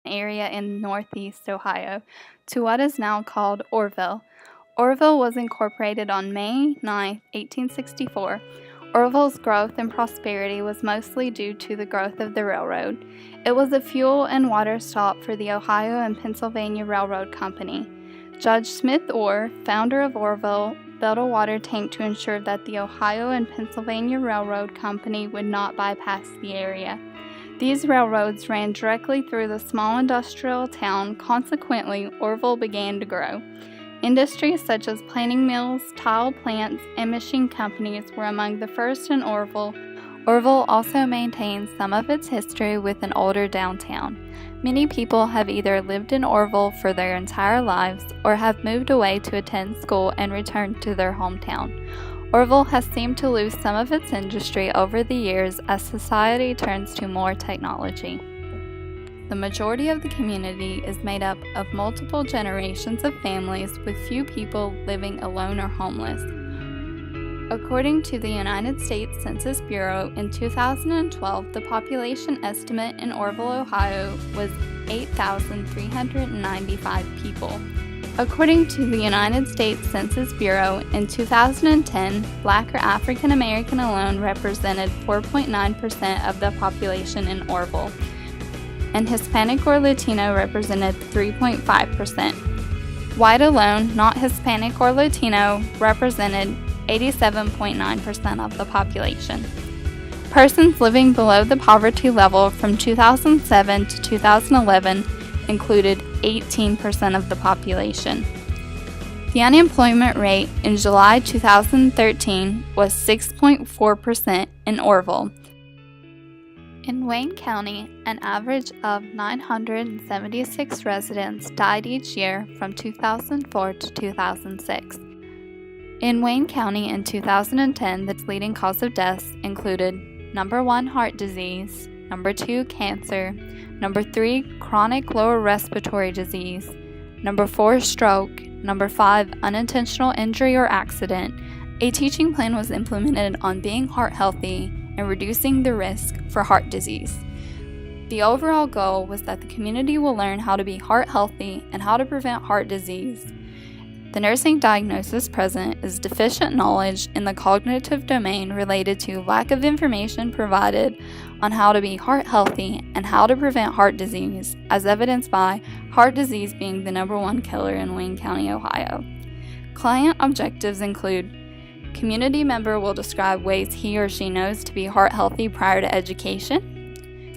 area in northeast Ohio to what is now called Orrville. Orrville was incorporated on May 9, 1864. Orrville's growth and prosperity was mostly due to the growth of the railroad. It was a fuel and water stop for the Ohio and Pennsylvania Railroad Company. Judge Smith Orr, founder of Orrville, built a water tank to ensure that the Ohio and Pennsylvania Railroad Company would not bypass the area. These railroads ran directly through the small industrial town. Consequently, Orrville began to grow. Industries such as planing mills, tile plants, and machine companies were among the first in Orrville. Orrville also maintains some of its history with an older downtown. Many people have either lived in Orrville for their entire lives or have moved away to attend school and returned to their hometown. Orrville has seemed to lose some of its industry over the years as society turns to more technology. The majority of the community is made up of multiple generations of families with few people living alone or homeless. According to the United States Census Bureau, in 2012, the population estimate in Orrville, Ohio was 8,395 people. According to the United States Census Bureau, in 2010, Black or African American alone represented 4.9% of the population in Orrville, and Hispanic or Latino represented 3.5%. White alone, not Hispanic or Latino, represented 87.9% of the population. Persons living below the poverty level from 2007 to 2011 included 18% of the population. The unemployment rate in July 2013 was 6.4% in Orrville. In Wayne County, an average of 976 residents died each year from 2004 to 2006. In Wayne County in 2010, the leading cause of deaths included number 1, heart disease, number 2, cancer, number 3, chronic lower respiratory disease, number 4, stroke, number 5, unintentional injury or accident. A teaching plan was implemented on being heart healthy and reducing the risk for heart disease. The overall goal was that the community will learn how to be heart healthy and how to prevent heart disease. The nursing diagnosis present is deficient knowledge in the cognitive domain related to lack of information provided on how to be heart healthy and how to prevent heart disease, as evidenced by heart disease being the number 1 killer in Wayne County, Ohio. Client objectives include: community member will describe ways he or she knows to be heart healthy prior to education.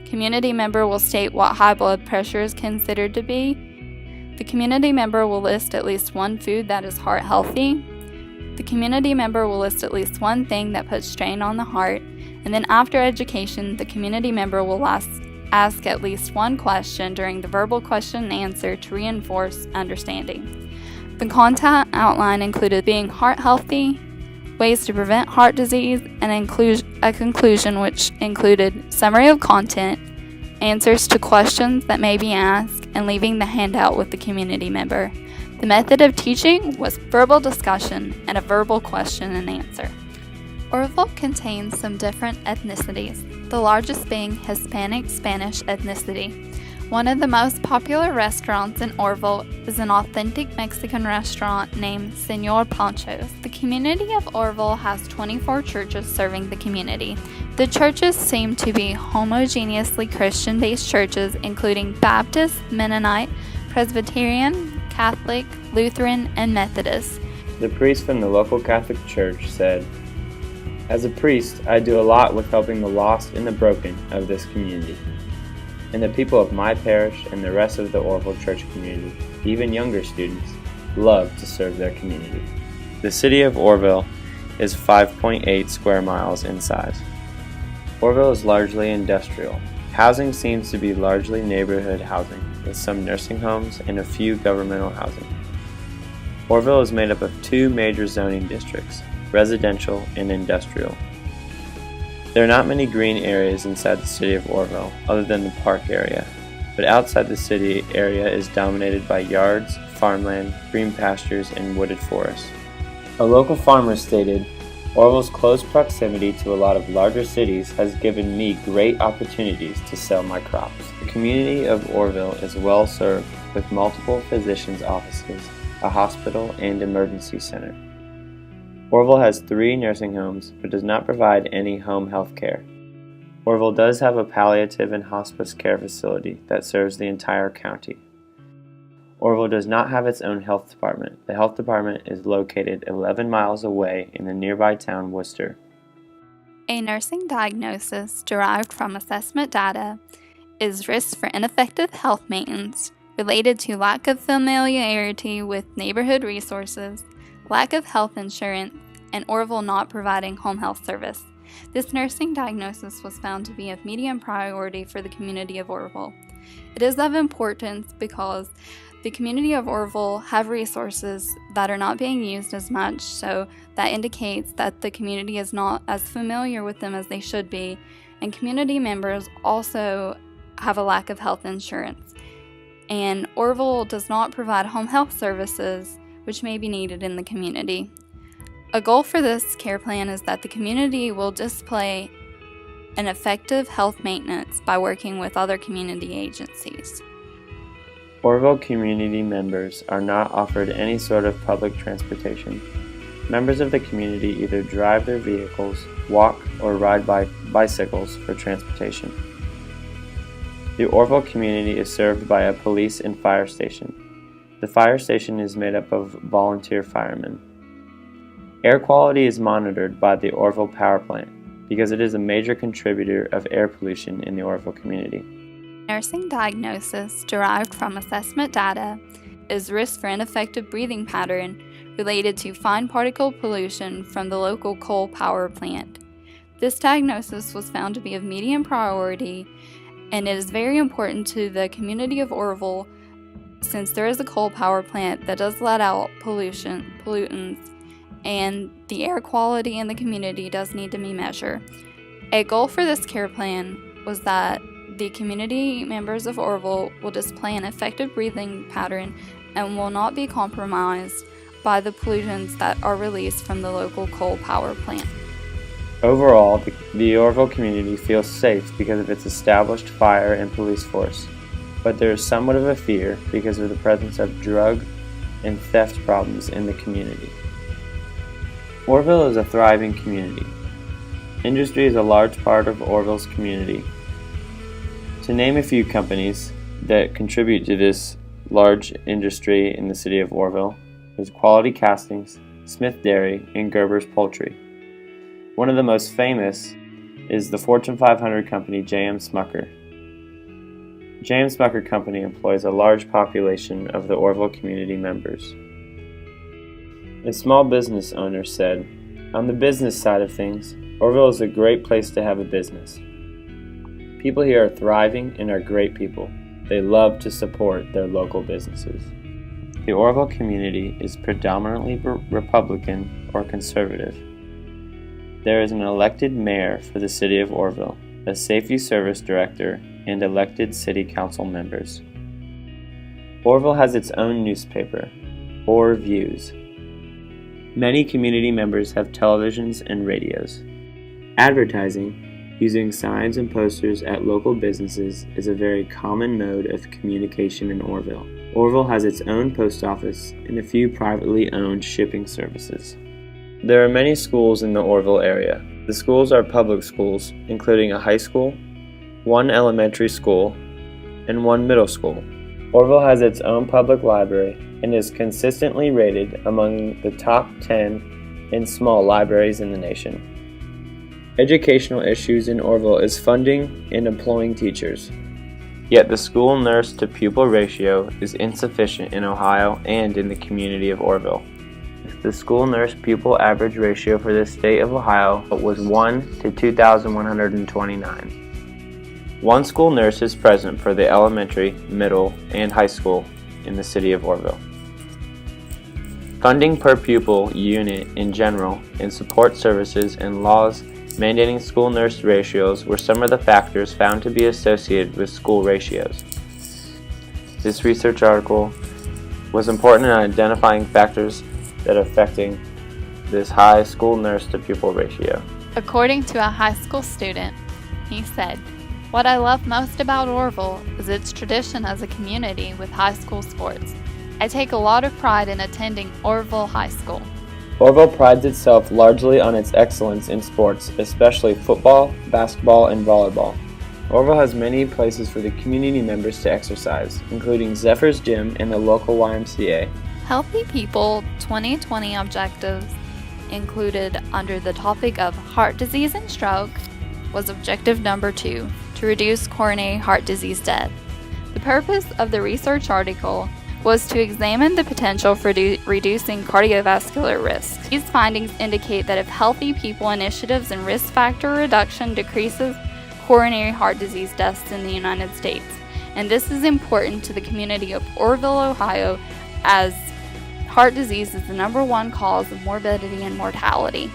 Community member will state what high blood pressure is considered to be. The community member will list at least one food that is heart healthy. The community member will list at least one thing that puts strain on the heart. And then after education, the community member will ask at least one question during the verbal question and answer to reinforce understanding. The content outline included being heart healthy, ways to prevent heart disease, and a conclusion which included summary of content, answers to questions that may be asked, and leaving the handout with the community member. The method of teaching was verbal discussion and a verbal question and answer. Orrville contains some different ethnicities, the largest being Hispanic Spanish ethnicity. One of the most popular restaurants in Orrville is an authentic Mexican restaurant named Señor Pancho's. The community of Orrville has 24 churches serving the community. The churches seem to be homogeneously Christian-based churches, including Baptist, Mennonite, Presbyterian, Catholic, Lutheran, and Methodist. The priest from the local Catholic church said, "As a priest, I do a lot with helping the lost and the broken of this community. And the people of my parish and the rest of the Orrville church community, even younger students, love to serve their community." The city of Orrville is 5.8 square miles in size. Orrville is largely industrial. Housing seems to be largely neighborhood housing, with some nursing homes and a few governmental housing. Orrville is made up of 2 major zoning districts, residential and industrial. There are not many green areas inside the city of Orrville other than the park area, but outside the city area is dominated by yards, farmland, green pastures, and wooded forests. A local farmer stated, Orrville's close proximity to a lot of larger cities has given me great opportunities to sell my crops. The community of Orrville is well served with multiple physicians' offices, a hospital, and emergency center. Orrville has 3 nursing homes but does not provide any home health care. Orrville does have a palliative and hospice care facility that serves the entire county. Orrville does not have its own health department. The health department is located 11 miles away in the nearby town Worcester. A nursing diagnosis derived from assessment data is risk for ineffective health maintenance related to lack of familiarity with neighborhood resources, lack of health insurance, and Orrville not providing home health service. This nursing diagnosis was found to be of medium priority for the community of Orrville. It is of importance because the community of Orrville have resources that are not being used as much, so that indicates that the community is not as familiar with them as they should be, and community members also have a lack of health insurance. And Orrville does not provide home health services, which may be needed in the community. A goal for this care plan is that the community will display an effective health maintenance by working with other community agencies. Orrville community members are not offered any sort of public transportation. Members of the community either drive their vehicles, walk, or ride bicycles for transportation. The Orrville community is served by a police and fire station. The fire station is made up of volunteer firemen. Air quality is monitored by the Orrville power plant because it is a major contributor of air pollution in the Orrville community. Nursing diagnosis derived from assessment data is risk for ineffective breathing pattern related to fine particle pollution from the local coal power plant. This diagnosis was found to be of medium priority, and it is very important to the community of Orrville since there is a coal power plant that does let out pollutants, and the air quality in the community does need to be measured. A goal for this care plan was that the community members of Orrville will display an effective breathing pattern and will not be compromised by the pollutants that are released from the local coal power plant. Overall, the Orrville community feels safe because of its established fire and police force, but there is somewhat of a fear because of the presence of drug and theft problems in the community. Orrville is a thriving community. Industry is a large part of Orrville's community. To name a few companies that contribute to this large industry in the city of Orrville is Quality Castings, Smith Dairy, and Gerber's Poultry. One of the most famous is the Fortune 500 company J.M. Smucker. J.M. Smucker Company employs a large population of the Orrville community members. A small business owner said, "On the business side of things, Orrville is a great place to have a business. People here are thriving and are great people. They love to support their local businesses." The Orrville community is predominantly Republican or conservative. There is an elected mayor for the city of Orrville, a safety service director, and elected city council members. Orrville has its own newspaper, Orrviews. Many community members have televisions and radios. Advertising, using signs and posters at local businesses, is a very common mode of communication in Orrville. Orrville has its own post office and a few privately owned shipping services. There are many schools in the Orrville area. The schools are public schools, including a high school, one elementary school, and one middle school. Orrville has its own public library and is consistently rated among the top 10 in small libraries in the nation. Educational issues in Orrville is funding and employing teachers. Yet the school nurse to pupil ratio is insufficient in Ohio and in the community of Orrville. The school nurse pupil average ratio for the state of Ohio was 1 to 2,129. One school nurse is present for the elementary, middle, and high school in the city of Orrville. Funding per pupil unit in general, and support services and laws mandating school nurse ratios were some of the factors found to be associated with school ratios. This research article was important in identifying factors that are affecting this high school nurse to pupil ratio. According to a high school student, he said, "What I love most about Orrville is its tradition as a community with high school sports. I take a lot of pride in attending Orrville High School." Orrville prides itself largely on its excellence in sports, especially football, basketball, and volleyball. Orrville has many places for the community members to exercise, including Zephyr's Gym and the local YMCA. Healthy People 2020 objectives included under the topic of heart disease and stroke was objective number 2, to reduce coronary heart disease death. The purpose of the research article was to examine the potential for reducing cardiovascular risk. These findings indicate that if Healthy People initiatives and risk factor reduction decreases coronary heart disease deaths in the United States, and this is important to the community of Orrville, Ohio, as heart disease is the number 1 cause of morbidity and mortality.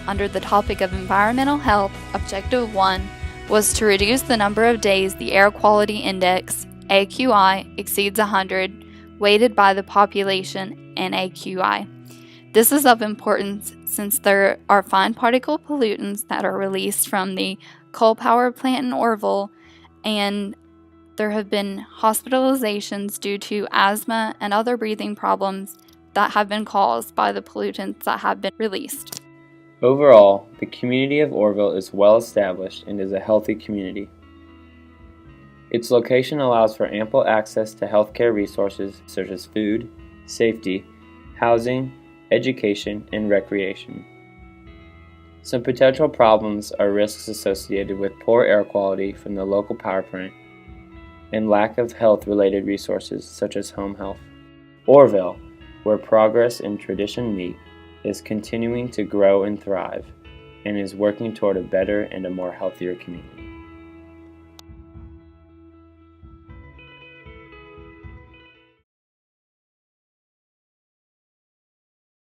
Under the topic of environmental health, objective 1 was to reduce the number of days the air quality index, AQI, exceeds 100, weighted by the population and AQI. This is of importance since there are fine particle pollutants that are released from the coal power plant in Orrville, and there have been hospitalizations due to asthma and other breathing problems that have been caused by the pollutants that have been released. Overall, the community of Orrville is well established and is a healthy community. Its location allows for ample access to healthcare resources such as food, safety, housing, education, and recreation. Some potential problems are risks associated with poor air quality from the local power plant and lack of health-related resources such as home health. Orrville, where progress and tradition meet, is continuing to grow and thrive and is working toward a better and a more healthier community.